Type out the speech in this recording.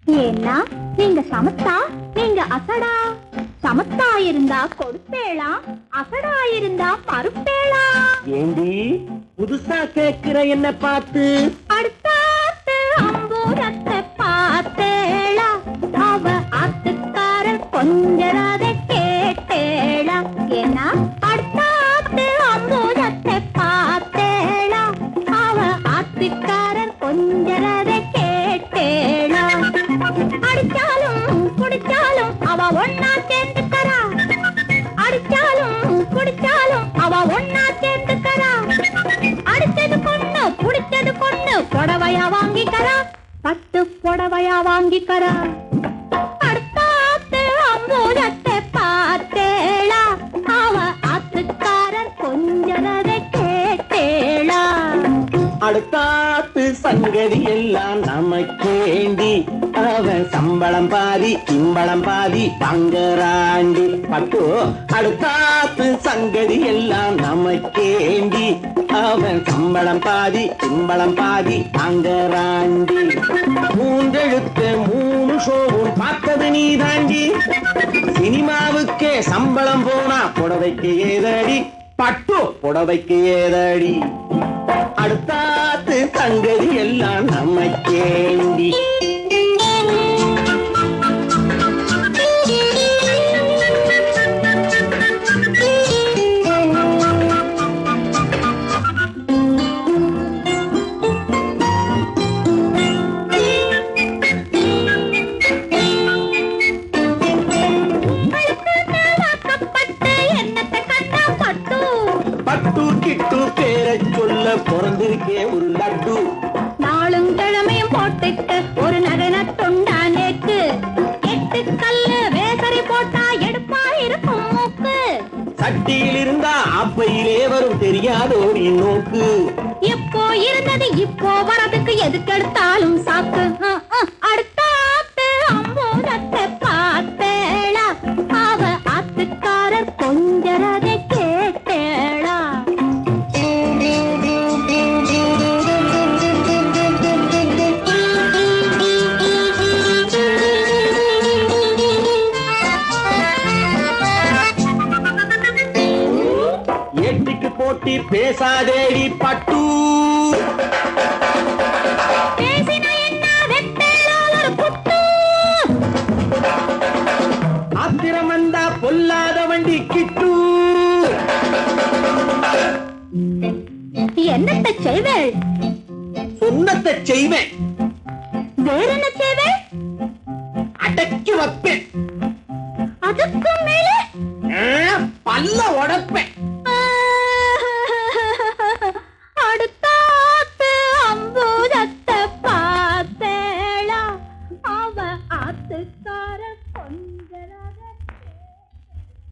ஏன்னா நீங்க சமத்தா, நீங்க அசடா. சமத்தா இருந்தா கொடுப்பேளா, அசடா இருந்தா பருப்பேளா. ஏண்டி புதுசா கேக்குற என்ன பார்த்து? அடுத்தாத்து அம்பூரத்தை பார்த்தேளா, அவ ஆத்துக்காரர் கொஞ்சராத கேட்டேளா. ஏன்னா அடுத்தாத்து அம்பூரத்தை பார்த்தேளா, அவ ஆத்துக்காரர் கொஞ்சராத கேட்டேளா. அடிச்சாலும் குடிச்சாலும் அவ ஒன்னா சேர்ந்துக்கறா, அடிச்சாலும் குடிச்சாலும் அவ ஒன்னா சேர்ந்துக்கறா. அடிச்சது பொண்ணு புடிச்சது பொண்ணு புடவையா வாங்கிக்கறா, பட்டு புடவையா வாங்கிக்கறா. அடுத்தாத்து அம்பூரத்தை பார்த்தேளா, அவ ஆத்துக்காரர் கொஞ்சரத கேட்டேளா. அடுத்தாத்து சங்கதி எல்லாம் நமக்கேண்டி, அவன் சம்பளம் பாதி சிம்பளம் பாதி பங்கராண்டி. பட்டு அடுத்தாத்து சங்கதி எல்லாம் நமக்கேண்டி, அவன் சம்பளம் பாதி சிம்பளம் பாதி பங்கராண்டி. மூன்றெழுத்து 3 ஷோவும் பார்த்தது நீ தாண்டி. சினிமாவுக்கே சம்பளம் போனா புடவைக்கு ஏதடி, பட்டு புடவைக்கு ஏதடி. அடுத்தாத்து சங்கதி எல்லாம் நமக்கேண்டி. பட்டு கிட்டு பேரை சொல்ல பிறந்திருக்கே ஒரு லட்டு. நாளும் கிழமையும் போட்டுக்க ஒரு நகன தொண்டா நேக்கு, 8 கல்லு வேசரி போட்டா எடுப்பா இருக்கும் மூக்கு. சட்டியில் இருந்தா அப்பையிலே வரும் தெரியாதோடி நோக்கு. எப்போ இருந்தது இப்போ வரதுக்கு எதுக்கெடுத்தாலும் சாக்கு. அடுத்தாத்து அம்பூரத்தை பார்த்தேளா, அவ ஆத்துக்காரர் கொஞ்சரத கேட்டேளா. எட்டிக்கு போட்டி பேசாதேடி பட்டு. பேசினா என்ன வெட்டேளா ஒரு புட்டு. ஆத்திரம் வந்தா பொல்லாத வண்டி கிட்டு. என்னத்தை செய்வேள்? சொன்னத்தை செய்வேன், வேற என்ன செய்வேள்? அடக்கி வைப்பேன், அதுக்கு மேலே பல்ல உடைப்பேன்.